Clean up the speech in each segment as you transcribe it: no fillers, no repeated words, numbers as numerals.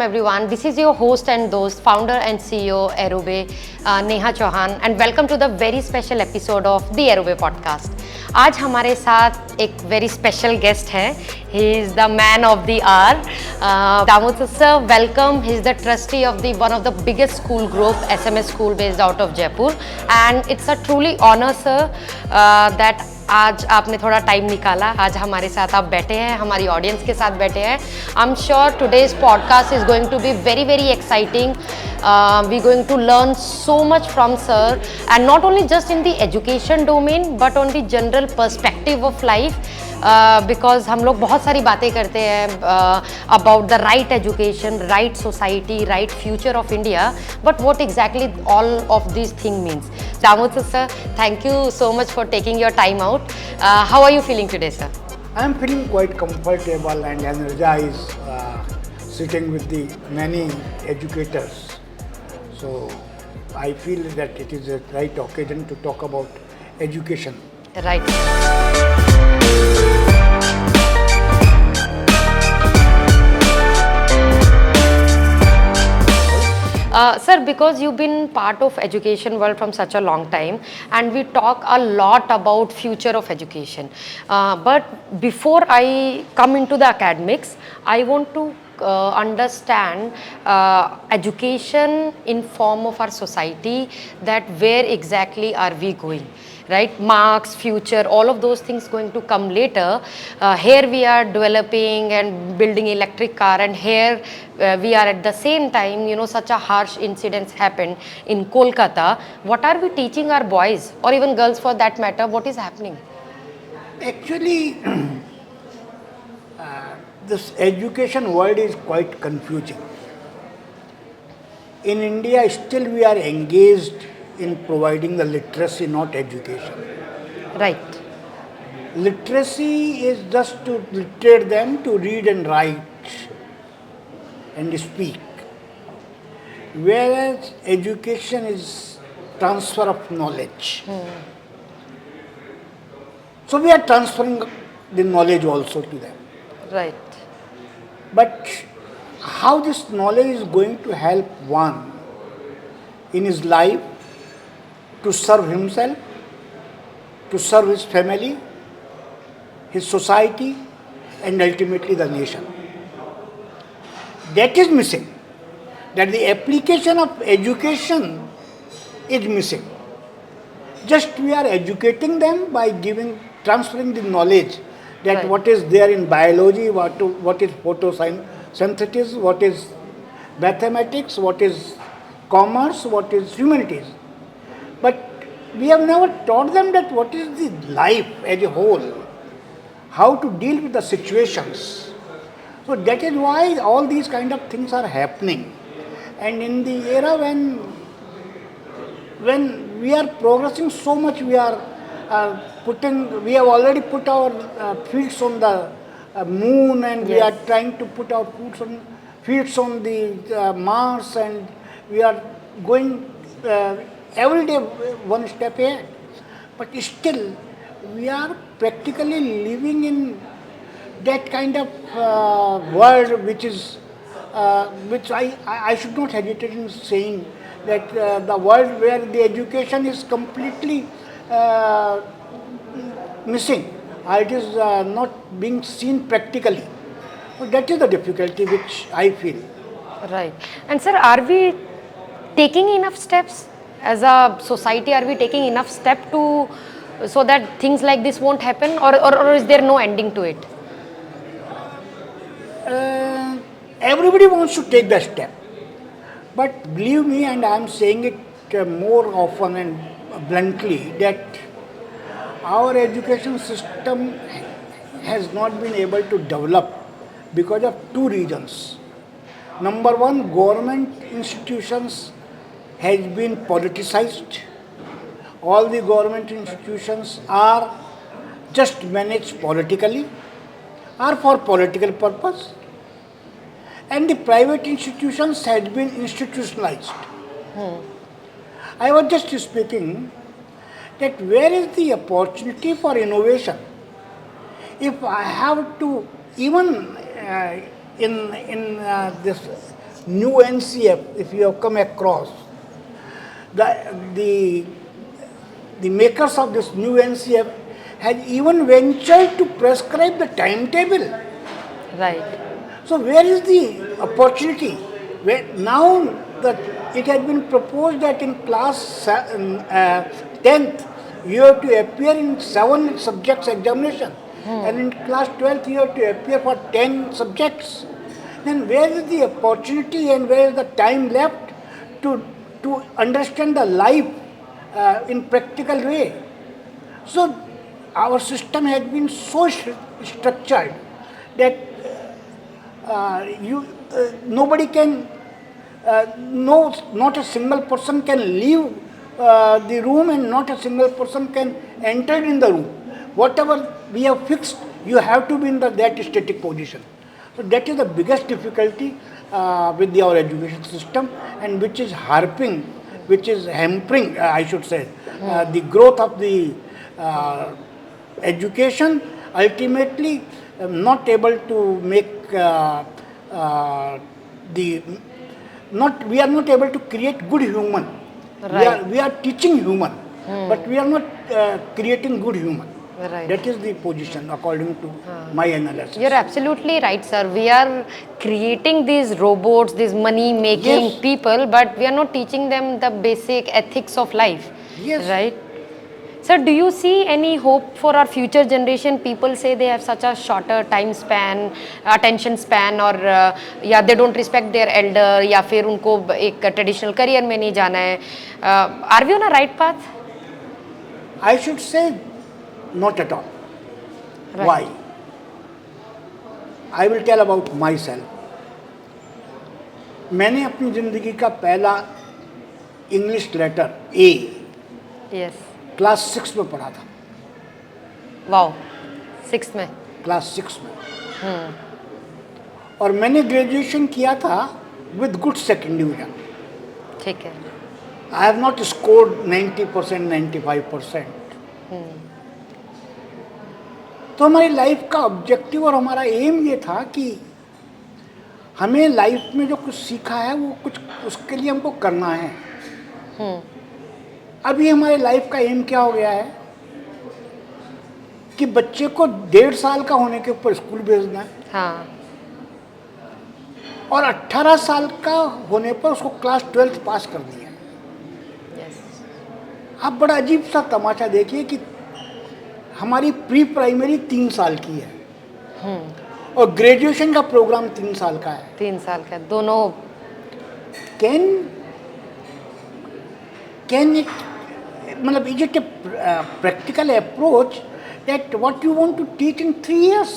everyone. This is your host and host, founder and CEO Aerobay, Neha Chauhan, and welcome to the very special episode of the Aerobay podcast. आज हमारे साथ एक very special guest है. He is the man of the hour. Damodar sir, welcome. He is the trustee of the one of the biggest school group, SMS School, based out of Jaipur, and it's a truly honor, sir, that आज आपने थोड़ा time निकाला, आज हमारे साथ आप बैठे हैं, हमारी ऑडियंस के साथ बैठे हैं. I am sure today's podcast is going to be very very exciting. We going to learn so much from sir, and not only just in the education domain but on the general perspective of life. Because हम लोग बहुत सारी बातें करते हैं about the right education, right society, right future of India, but what exactly all of this thing means. Damodar sir, thank you so much for taking your time out. How are you feeling today, sir? I am feeling quite comfortable and energized sitting with the many educators. So I feel that it is a right occasion to talk about education. Right. Sir, because you've been part of education world from such a long time, and we talk a lot about future of education. But before I come into the academics, I want to understand education in form of our society, that where exactly are we going? Right, marks, future, all of those things going to come later. Here we are developing and building electric car, and here we are at the same time, you know, such a harsh incidents happened in Kolkata. What are we teaching our boys or even girls for that matter? What is happening? Actually, this education world is quite confusing. In India, still we are engaged in providing the literacy, not education. Right. Literacy is just to literate them to read and write and speak. Whereas education is transfer of knowledge. So we are transferring the knowledge also to them. Right. But how this knowledge is going to help one in his life, to serve himself, to serve his family, his society, and ultimately the nation. That is missing. That the application of education is missing. Just we are educating them by transferring the knowledge that Right. what is there in biology, what is photosynthesis, what is mathematics, what is commerce, what is humanities. But we have never taught them that what is the life as a whole, how to deal with the situations. So that is why all these kind of things are happening. And in the era when we are progressing so much, we are we have already put our feet on the moon, and we are trying to put our feet on the Mars, and we are going every day one step ahead. But still we are practically living in that kind of world which I should not hesitate in saying that the world where the education is completely missing. It is not being seen practically. So that is the difficulty which I feel. Right. And sir, are we taking enough steps as a society? Are we taking enough step to so that things like this won't happen, or is there no ending to it? Everybody wants to take the step, but believe me, and I am saying it more often and bluntly, that our education system has not been able to develop because of two reasons. Number one, government institutions has been politicized. All the government institutions are just managed politically or for political purpose, and the private institutions has been institutionalized. I was just speaking that where is the opportunity for innovation? If I have to, even in this new NCF, if you have come across, the the makers of this new NCF had even ventured to prescribe the timetable. Right. So where is the opportunity? Where now that it has been proposed that in class 10th you have to appear in 7 subjects examination, and in class 12th you have to appear for 10 subjects. Then where is the opportunity and where is the time left to understand the life in practical way? So our system has been so structured that nobody can, no, not a single person can leave the room and not a single person can enter in the room. Whatever we have fixed, you have to be in that static position. So that is the biggest difficulty with our education system, and which is hampering, I should say, the growth of the education. Ultimately, not able to make we are not able to create good human. Right. We are teaching human, but we are not creating good human. Right. That is the position according to my analysis. You're absolutely right, sir. We are creating these robots, these money-making Yes. people, but we are not teaching them the basic ethics of life. Yes. Right? Sir, do you see any hope for our future generation? People say they have such a shorter time span, attention span, or या they don't respect their elder, या फिर उनको एक traditional career में नहीं जाना है. Are we on a right path? I should say not at all. Right. Why? I will tell about myself. मैंने अपनी ज़िंदगी का पहला English letter A Yes. Class 6 में पढ़ा था. Wow. 6th में. क्लास 6 में. और मैंने ग्रेजुएशन किया था विद गुड सेकेंड डिवीजन. ठीक है. I have not scored 90%, 95%. तो हमारी लाइफ का ऑब्जेक्टिव और हमारा एम ये था कि हमें लाइफ में जो कुछ सीखा है वो कुछ उसके लिए हमको करना है. अभी हमारे लाइफ का एम क्या हो गया है कि बच्चे को 1.5 साल का होने के ऊपर स्कूल भेजना है. हाँ. और 18 साल का होने पर उसको क्लास 12th पास कर दिया. Yes. आप बड़ा अजीब सा तमाशा देखिए कि हमारी प्री प्राइमरी 3 साल की है और ग्रेजुएशन का प्रोग्राम 3 साल का है. 3 साल का दोनों. कैन इट मतलब is it a practical approach that what you want to teach in 3 years?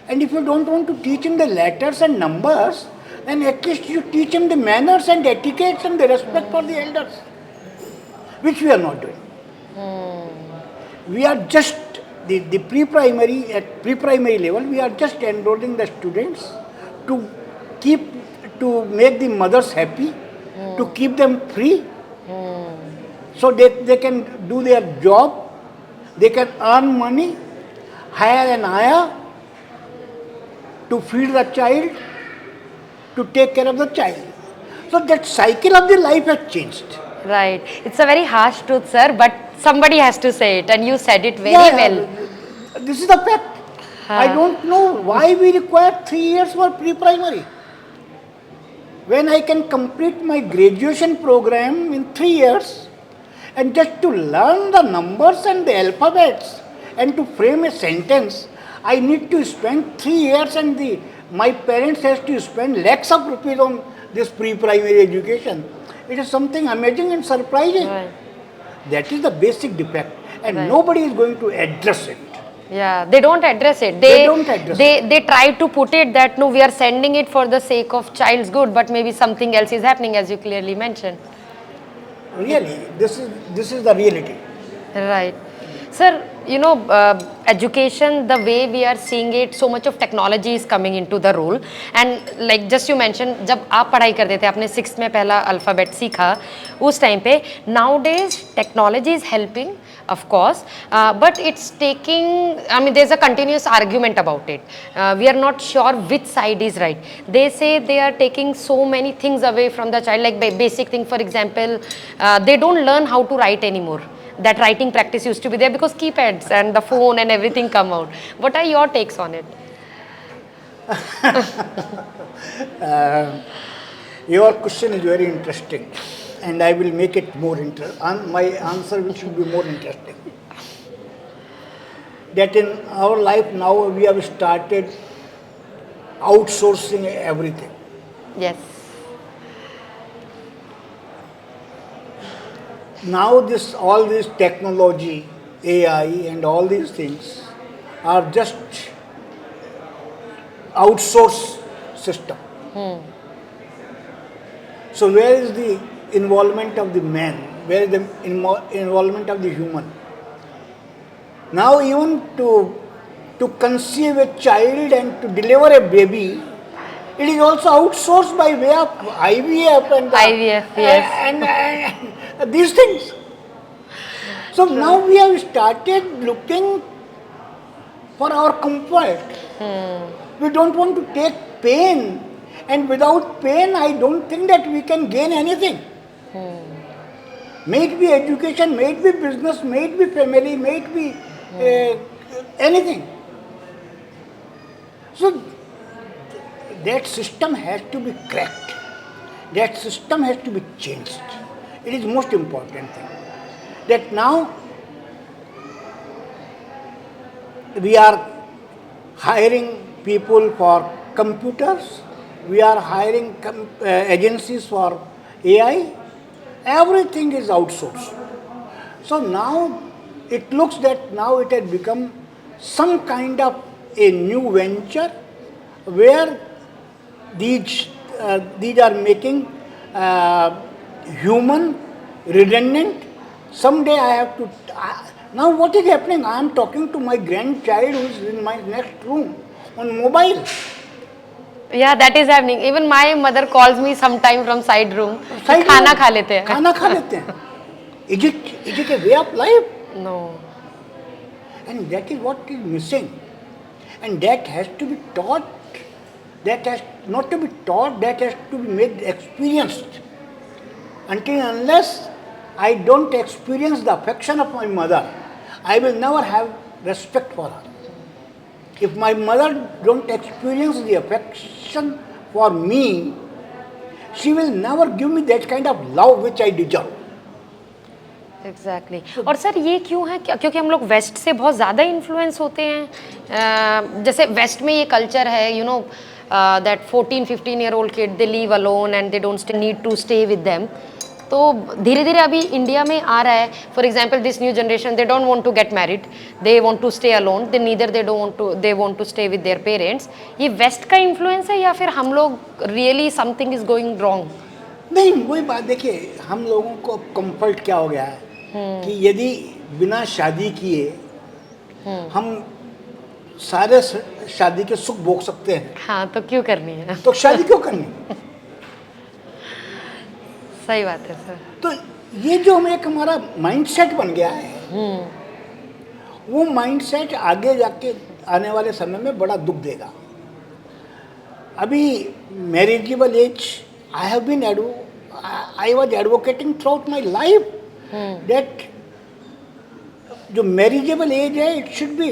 And if you don't want to teach him the letters and numbers, then at least you teach him the manners and etiquettes and the respect for the elders, which we are not doing. We are just the pre-primary, at pre-primary level, we are just enrolling the students to make the mothers happy, to keep them free, so they can do their job, they can earn money, hire an ayah to feed the child, to take care of the child. So that cycle of the life has changed. Right. It's a very harsh truth, sir, but somebody has to say it, and you said it very well. This is the fact. I don't know why we require 3 years for pre-primary. When I can complete my graduation program in 3 years, and just to learn the numbers and the alphabets and to frame a sentence, I need to spend 3 years, and my parents has to spend lakhs of rupees on this pre-primary education. It is something amazing and surprising. Right. That is the basic defect, and Right. nobody is going to address it. Yeah, they don't address it. They don't address They try to put it that no, we are sending it for the sake of child's good, but maybe something else is happening, as you clearly mentioned. Really, this is the reality. Right. Sir, education, the way we are seeing it, so much of technology is coming into the role. And like just you mentioned, जब आप पढ़ाई करते थे, आपने 6th में पहला alphabet सीखा, उस टाइम पे nowadays technology is helping, of course, but it's taking, I mean, there's a continuous argument about it. We are not sure which side is right. They say they are taking so many things away from the child, like basic thing, for example, they don't learn how to write anymore. That writing practice used to be there because keypads and the phone and everything come out. What are your takes on it? Your question is very interesting, and I will make it more interesting. My answer which will be more interesting. That in our life now we have started outsourcing everything. Yes. Now all this technology, AI and all these things are just outsourced system. So where is the involvement of the man? Where is the involvement of the human? Now even to conceive a child and to deliver a baby, it is also outsourced by way of IVF and IVF, yes. and these things. So now we have started looking for our comfort. We don't want to take pain, and without pain, I don't think that we can gain anything. May it be education, may it be business, may it be family, may it be anything. So that system has to be cracked. That system has to be changed. It is most important thing. That now we are hiring people for computers, we are hiring agencies for AI, everything is outsourced. So now it looks that now it has become some kind of a new venture where these are making human redundant. Someday I have to. Now what is happening? I am talking to my grandchild who is in my next room on mobile. Yeah, that is happening. Even my mother calls me sometime from side room. खाना खा लेते हैं. खाना खा लेते हैं. Is it a way of life? No. And that is what is missing. And that has to be taught. That has not to be taught, that has to be made experienced. Until unless I don't experience the affection of my mother, I will never have respect for her. If my mother don't experience the affection for me, she will never give me that kind of love which I deserve. Exactly और sir ये क्यों है क्योंकि हम लोग waste से बहुत ज़्यादा इन्फ्लुएंस होते हैं जैसे वेस्ट में ये कल्चर है you know that 14-15-year-old kid they live alone and they don't need to stay with them तो धीरे धीरे अभी इंडिया में आ रहा है for example this new generation they don't want to get married they want to stay alone they neither they want to stay with their parents ये west का इन्फ्लुएंस है या फिर हम लोग really something is going wrong नहीं वही बात देखिए हम लोगों को कंफर्ट क्या हो गया है कि यदि बिना शादी किए हम सारे शादी के सुख भोग सकते हैं हाँ तो क्यों करनी है तो शादी क्यों करनी सही बात है सर तो ये जो हम एक हमारा माइंडसेट बन गया है वो माइंडसेट आगे जाके आने वाले समय में बड़ा दुख देगा अभी marriageable age I was advocating throughout my life that जो marriageable age है it should be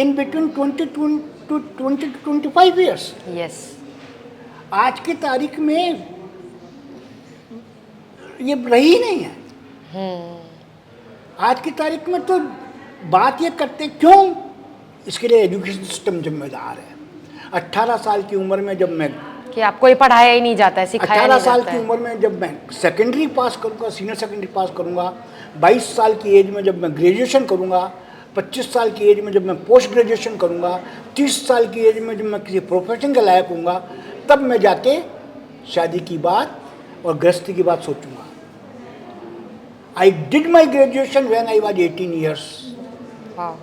in between 20 to 25 years. Yes. आज की तारीख में ये रही नहीं है आज की तारीख में तो बात ये करते क्यों इसके लिए एजुकेशन सिस्टम जिम्मेदार है 18 साल की उम्र में जब मैं कि आपको ये पढ़ाया ही नहीं जाता है सिखाया नहीं जाता है 18 साल की उम्र में जब मैं सेकेंडरी पास करूंगा सीनियर सेकेंडरी पास करूंगा 22 साल की एज में जब मैं ग्रेजुएशन करूंगा 25 साल की एज में जब मैं पोस्ट ग्रेजुएशन करूंगा 30 साल की एज में जब मैं किसी प्रोफेशन के लायक हूँगा तब मैं जाके शादी की बात और गृहस्थी की बात सोचूंगा I did my graduation when I was 18 years Wow.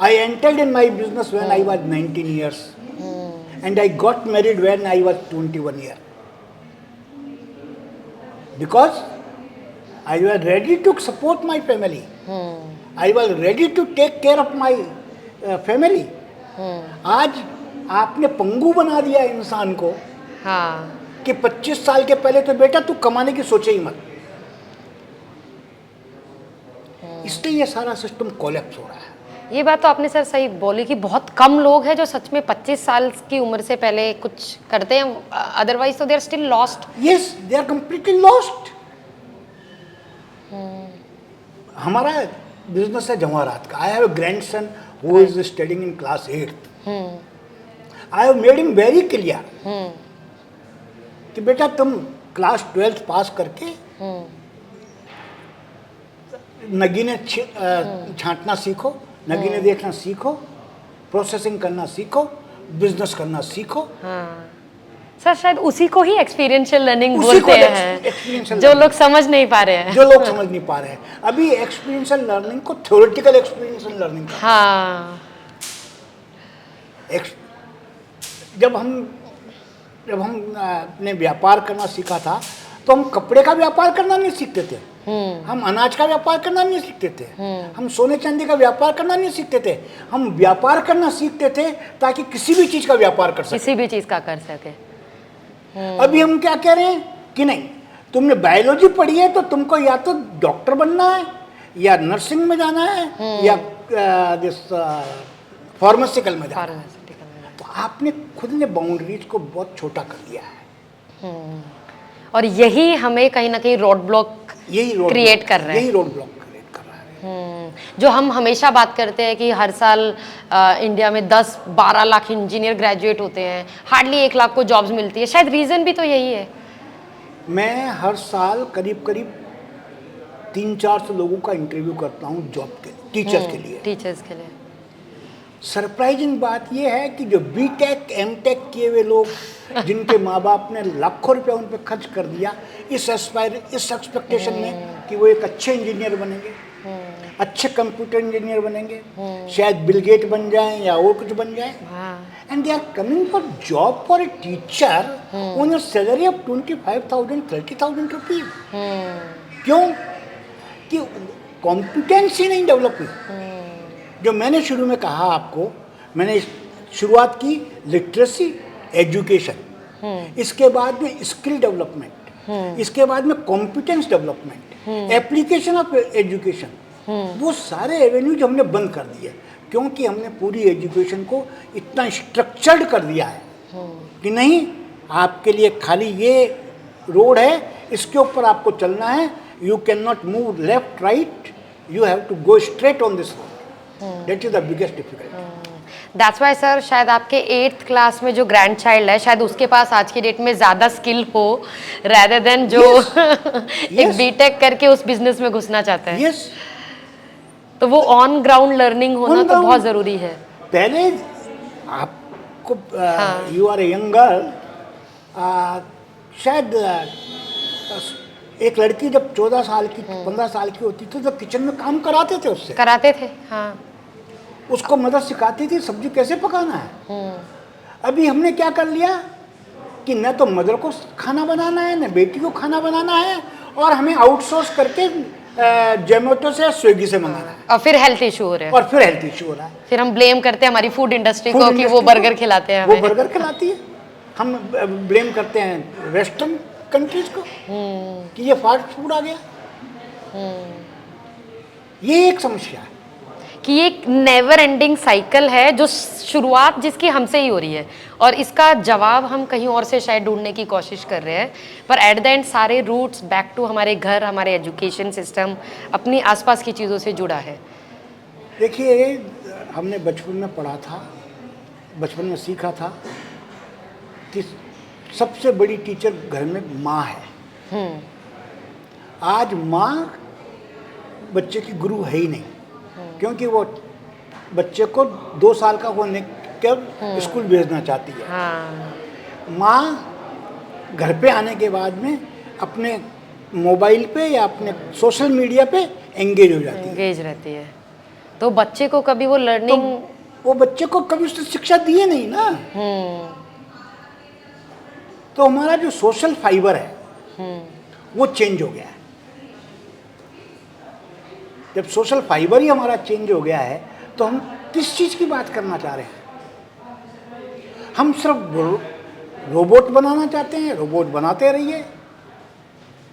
I entered in my business when I was 19 years. And I got married when I was 21 years. Because I was ready to support my family. I was ready to take care of my family. आज आपने पंगु बना दिया इंसान को हाँ, कि 25 साल के पहले तो बेटा तू कमाने की सोचे ही मत, इसलिए ये सारा सिस्टम कोलैप्स हो रहा है। ये बात तो आपने सर सही बोली कि बहुत कम लोग हैं जो सच में 25 साल की उम्र से पहले कुछ करते हैं, अदरवाइज तो they are still lost. Yes, they are completely lost. हमारा बिजनेस है जवाहरात का। I have a grandson who is studying in class 8th। I have made him very clear कि बेटा तुम क्लास 12th पास करके नगीने छांटना सीखो, नगीने देखना सीखो, प्रोसेसिंग करना सीखो, बिजनेस करना सीखो। हाँ सर, शायद उसी को ही एक्सपीरियंशियल लर्निंग उसी को बोलते हैं, experiential जो learning। लोग समझ नहीं पा रहे हैं। जो लोग समझ नहीं पा रहे हैं अभी एक्सपीरियंशियल लर्निंग को थ्योरेटिकल एक्सपीरियंशियल लर्निंग। हाँ, जब हम अपने व्यापार करना सीखा था तो हम कपड़े का व्यापार करना नहीं सीखते थे, हम अनाज का व्यापार करना नहीं सीखते थे, हम सोने चांदी का व्यापार करना नहीं सीखते थे। हम व्यापार करना सीखते थे ताकि किसी भी चीज का व्यापार कर सके, किसी भी चीज का कर सके। अभी हम क्या कह रहे हैं कि नहीं, तुमने बायोलॉजी पढ़ी है तो तुमको या तो डॉक्टर बनना है या नर्सिंग में जाना है या फार्मासिकल में जाना है। तो आपने खुद ने बाउंड्रीज को बहुत छोटा कर दिया है। और यही हमें कहीं ना कहीं रोड ब्लॉक क्रिएट कर रहा है। यही रोड ब्लॉक क्रिएट कर रहा है। जो हम हमेशा बात करते हैं कि हर साल इंडिया में 10-12 लाख इंजीनियर ग्रेजुएट होते हैं, हार्डली 1 लाख को जॉब्स मिलती है, शायद रीज़न भी तो यही है। मैं हर साल करीब 300-400 लोगों का इंटरव्यू करता हूँ जॉब के लिए, टीचर्स के लिए। सरप्राइजिंग बात यह है कि जो बीटेक एमटेक किए हुए लोग जिनके माँ बाप ने लाखों रुपया उन पर खर्च कर दिया इस एक्सपेक्टेशन में कि वो एक अच्छे इंजीनियर बनेंगे, अच्छे कंप्यूटर इंजीनियर बनेंगे, शायद बिल गेट बन जाएं या और कुछ बन जाएं, and they are coming for job for a teacher on a salary of 25,000-30,000 rupees. क्यों? कि कॉम्पिटेंसी नहीं डेवलप हुई। जो मैंने शुरू में कहा आपको, मैंने शुरुआत की लिटरेसी एजुकेशन, इसके बाद में स्किल डेवलपमेंट, इसके बाद में competence development, application of education, वो सारे एवेन्यूज हमने बंद कर दिए क्योंकि हमने पूरी एजुकेशन को इतना स्ट्रक्चर्ड कर दिया है कि नहीं, आपके लिए खाली ये रोड है, इसके ऊपर आपको चलना है, you can not move left right, you have to go straight on this road. That is the biggest difficulty. That's why sir शायद आपके 8th क्लास में जो ग्रैंड चाइल्ड है शायद उसके पास आज की डेट में ज़्यादा स्किल हो rather than जो एक बीटेक करके उस बिजनेस में घुसना चाहता है। Yes. तो वो ऑन ग्राउंड लर्निंग होना तो बहुत ज़रूरी है। पहले आपको you are a young girl, शायद एक लड़की जब 14 साल की 15 साल की होती थी तो किचन में काम कराते थे, उससे कराते थे। हाँ, उसको मदद सिखाती थी सब्जी कैसे पकाना है। अभी हमने क्या कर लिया कि न तो मदर को खाना बनाना है, न बेटी को खाना बनाना है, और हमें आउटसोर्स करके जोमेटो से स्विगी से मंगाना है, और फिर हेल्थ इशू हो रहा है। फिर हम ब्लेम करते हैं हमारी फूड इंडस्ट्री को कि वो बर्गर खिलाते हैं, वो बर्गर खिलाती है। हम ब्लेम करते हैं वेस्टर्न कंट्रीज को कि ये फास्ट फूड आ गया। ये एक समस्या है कि ये एक नेवर एंडिंग साइकिल है जो शुरुआत जिसकी हमसे ही हो रही है और इसका जवाब हम कहीं और से शायद ढूंढने की कोशिश कर रहे हैं, पर एट द एंड सारे रूट्स बैक टू हमारे घर, हमारे एजुकेशन सिस्टम, अपनी आसपास की चीज़ों से जुड़ा है। देखिए, हमने बचपन में पढ़ा था, बचपन में सीखा था कि सबसे बड़ी टीचर घर में माँ है। आज माँ बच्चे की गुरु है ही नहीं, क्योंकि वो बच्चे को 2 साल का होने कर स्कूल भेजना चाहती है। माँ घर पे आने के बाद में अपने मोबाइल पे या अपने सोशल मीडिया पे एंगेज हो जाती है, एंगेज रहती है। तो बच्चे को कभी वो लर्निंग वो बच्चे को कभी उसने शिक्षा दी नहीं ना। तो हमारा जो सोशल फाइबर है वो चेंज हो गया है। जब सोशल फाइबर ही हमारा चेंज हो गया है तो हम किस चीज़ की बात करना चाह रहे हैं? हम सिर्फ रोबोट बनाना चाहते हैं, रोबोट बनाते रहिए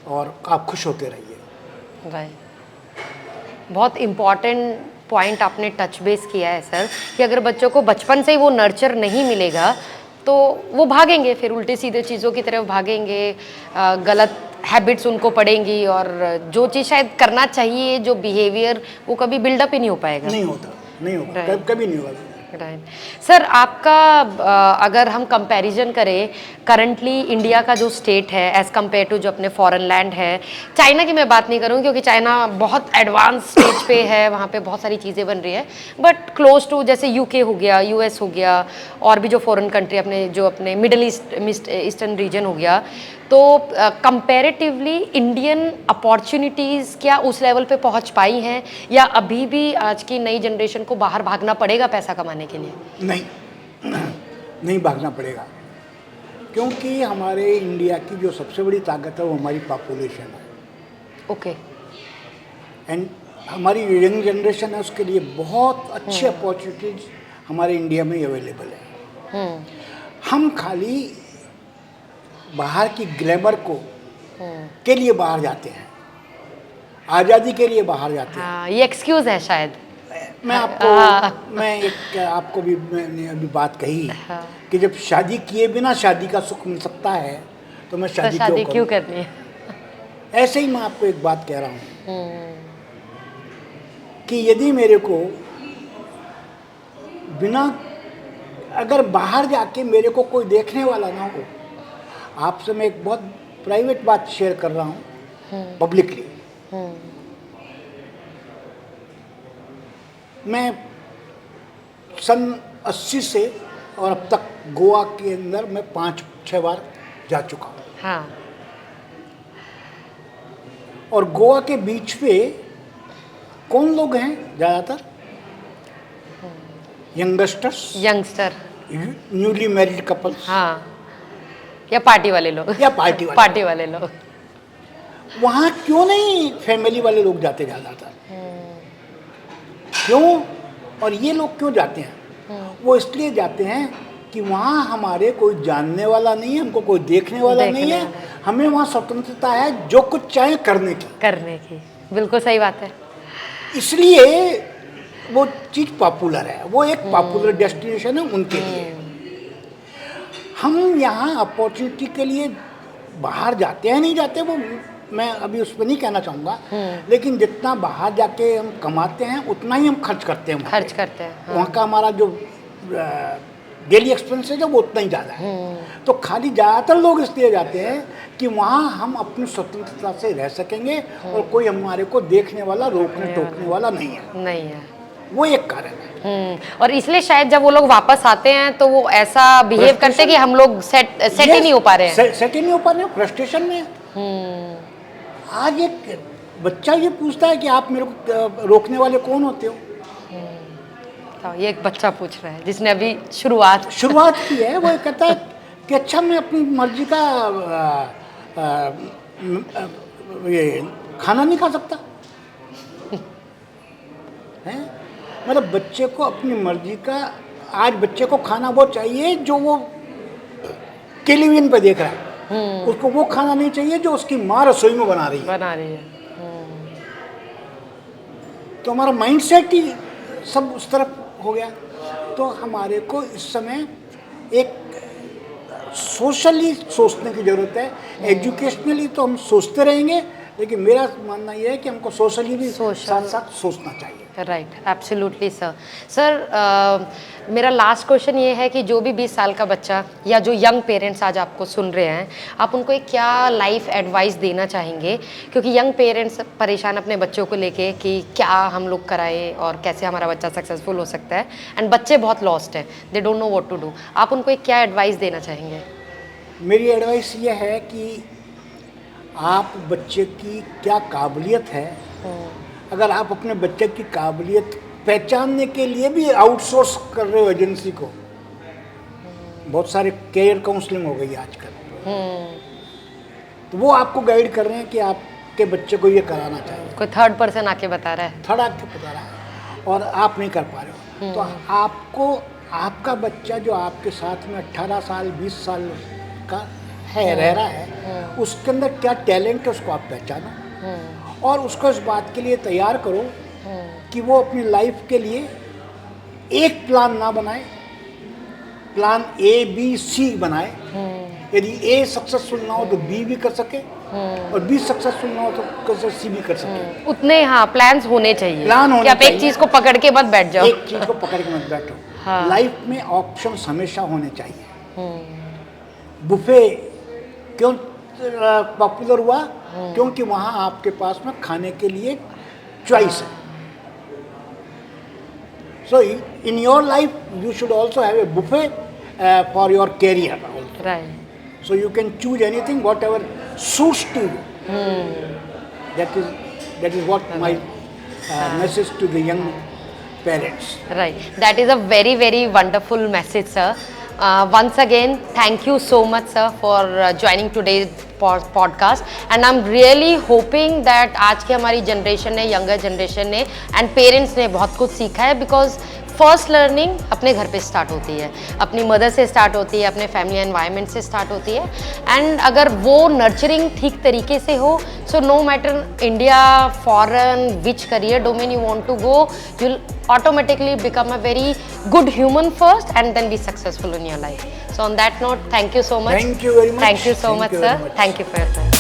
और आप खुश होते रहिए। राइट, बहुत इम्पॉर्टेंट पॉइंट आपने टच बेस किया है सर, कि अगर बच्चों को बचपन से ही वो नर्चर नहीं मिलेगा तो वो भागेंगे, फिर उल्टे सीधे चीज़ों की तरफ भागेंगे, गलत हैबिट्स उनको पड़ेंगी और जो चीज़ शायद करना चाहिए, जो बिहेवियर, वो कभी बिल्डअप ही नहीं हो पाएगा। नहीं होता, नहीं होगा, Right. कभी नहीं होगा। राइट सर, आपका अगर हम कंपैरिजन करें करंटली इंडिया का जो स्टेट है एज़ कम्पेयर टू जो अपने फॉरेन लैंड है, चाइना की मैं बात नहीं करूँगी क्योंकि चाइना बहुत एडवांस स्टेज पे है, वहाँ पे बहुत सारी चीज़ें बन रही है, बट क्लोज टू जैसे यूके हो गया, यूएस हो गया, और भी जो फॉरेन कंट्री अपने जो अपने मिडल ईस्टर्न रीजन हो गया, तो कंपैरेटिवली इंडियन अपॉर्चुनिटीज़ क्या उस लेवल पे पहुंच पाई हैं, या अभी भी आज की नई जनरेशन को बाहर भागना पड़ेगा पैसा कमाने के लिए? नहीं भागना पड़ेगा, क्योंकि हमारे इंडिया की जो सबसे बड़ी ताकत है वो हमारी पॉपुलेशन है। ओके। एंड हमारी यंग जनरेशन है, उसके लिए बहुत अच्छी अपॉर्चुनिटीज हमारे इंडिया में अवेलेबल है। हम खाली बाहर की ग्लैमर को के लिए बाहर जाते हैं, आज़ादी के लिए बाहर जाते हैं। हाँ, ये एक्सक्यूज़ है शायद। मैं एक आपको भी मैंने अभी बात कही कि जब शादी किए बिना शादी का सुख मिल सकता है तो मैं तो शादी क्यों करनी है? ऐसे ही मैं आपको एक बात कह रहा हूँ कि यदि मेरे को बिना, अगर बाहर जाके मेरे को कोई देखने वाला ना हो, आपसे मैं एक बहुत प्राइवेट बात शेयर कर रहा हूँ पब्लिकली। मैं सन 80 से और अब तक गोवा के अंदर मैं 5-6 बार जा चुका हूँ। हाँ। और गोवा के बीच पे कौन लोग हैं ज़्यादातर? Youngster, newly married couples. हाँ, या पार्टी वाले लोग, या पार्टी वाले लोग। वहाँ क्यों नहीं फैमिली वाले लोग जाते ज़्यादातर? क्यों? और ये लोग क्यों जाते हैं? वो इसलिए जाते हैं कि वहाँ हमारे कोई जानने वाला नहीं है, हमको कोई देखने वाला नहीं है, हमें वहाँ स्वतंत्रता है जो कुछ चाहे करने की। बिल्कुल सही बात है। इसलिए वो चीज़ पॉपुलर है, वो एक पॉपुलर डेस्टिनेशन है उनके लिए। हम यहाँ अपॉर्चुनिटी के लिए बाहर जाते हैं, नहीं जाते, वो मैं अभी उस पर नहीं कहना चाहूँगा, लेकिन जितना बाहर जाके हम कमाते हैं उतना ही हम खर्च करते हैं। हाँ। वहाँ का हमारा जो डेली एक्सपेंसेस है वो उतना ही ज़्यादा है। तो खाली ज़्यादातर लोग इसलिए जाते हैं कि वहाँ हम अपनी स्वतंत्रता से रह सकेंगे और कोई हमारे को देखने वाला, रोकने टोकने वाला नहीं है। वो एक कारण है। और इसलिए शायद जब वो लोग वापस आते हैं तो वो ऐसा बिहेव करते हैं कि हम लोग सेट ही नहीं हो पा रहे हैं। सेट ही नहीं हो पा रहे हैं, फ्रस्ट्रेशन में। आज एक बच्चा ये पूछता है कि आप मेरे को रोकने वाले कौन होते हो? तो ये एक बच्चा पूछ रहा है जिसने अभी शुरुआत की है। वो कहता है कि अच्छा मैं अपनी मर्जी का ये खाना नहीं खा सकता है? मतलब बच्चे को अपनी मर्जी का, आज बच्चे को खाना वो चाहिए जो वो टेलीविजन पे देख रहा है, उसको वो खाना नहीं चाहिए जो उसकी माँ रसोई में बना रही है। तो हमारा माइंडसेट ही सब उस तरफ हो गया। तो हमारे को इस समय एक सोशली सोचने की ज़रूरत है। एजुकेशनली तो हम सोचते रहेंगे, लेकिन मेरा मानना यह है कि हमको सोशली भी साथ साथ सोचना चाहिए। Right, absolutely sir. मेरा लास्ट क्वेश्चन ये है कि जो भी 20 साल का बच्चा या जो यंग पेरेंट्स आज आपको सुन रहे हैं, आप उनको एक क्या लाइफ एडवाइस देना चाहेंगे? क्योंकि यंग पेरेंट्स परेशान अपने बच्चों को लेके कि क्या हम लोग कराएं और कैसे हमारा बच्चा सक्सेसफुल हो सकता है, एंड बच्चे बहुत लॉस्ट हैं, they don't know what to do. आप उनको एक क्या एडवाइस देना चाहेंगे? मेरी एडवाइस ये है कि आप बच्चे की क्या काबिलियत है, अगर आप अपने बच्चे की काबिलियत पहचानने के लिए भी आउटसोर्स कर रहे हो एजेंसी को। बहुत सारे कैरियर काउंसलिंग हो गई है आजकल, तो वो आपको गाइड कर रहे हैं कि आपके बच्चे को ये कराना चाहिए। कोई थर्ड पर्सन आके बता रहा है। थर्ड आपको बता रहा है और आप नहीं कर पा रहे हो, तो आपको आपका बच्चा जो आपके साथ में 18 साल 20 साल का है रह रहा है, उसके अंदर क्या टैलेंट है उसको आप पहचानो और उसको इस बात के लिए तैयार करो कि वो अपनी लाइफ के लिए एक प्लान ना बनाए, प्लान ABC बनाए। यदि A सक्सेसफुल ना हो तो B भी कर सके और B सक्सेसफुल ना हो तो C भी कर सके। उतने हाँ प्लान्स होने चाहिए, प्लान होने कि आप एक चीज को पकड़ के मत बैठ जाओ। एक चीज को पकड़ के मत बैठो। हाँ। लाइफ में ऑप्शंस हमेशा होने चाहिए। बुफे क्यों पॉपुलर हुआ? क्योंकि वहाँ आपके पास में खाने के लिए चॉइस है। So in your life you should also have a buffet for your career also. Right. So you can choose anything whatever suits to you. That is what my message to the young parents. Right. That is a very, very wonderful message, sir. Once again, thank you so much, sir, for joining today's podcast. And I'm really hoping that आज की हमारी generation ने, younger generation ने and parents ने बहुत कुछ सीखा है, बिकॉज फर्स्ट लर्निंग अपने घर पे स्टार्ट होती है, अपनी मदर से स्टार्ट होती है, अपने फैमिली एनवायरनमेंट से स्टार्ट होती है। एंड अगर वो नर्चरिंग ठीक तरीके से हो, so no matter India, foreign, which career domain you want to go, you'll automatically become a very good human first and then be successful in your life. So on that note, thank you so much. Thank you very much. Thank you so much, sir. Thank you for your time.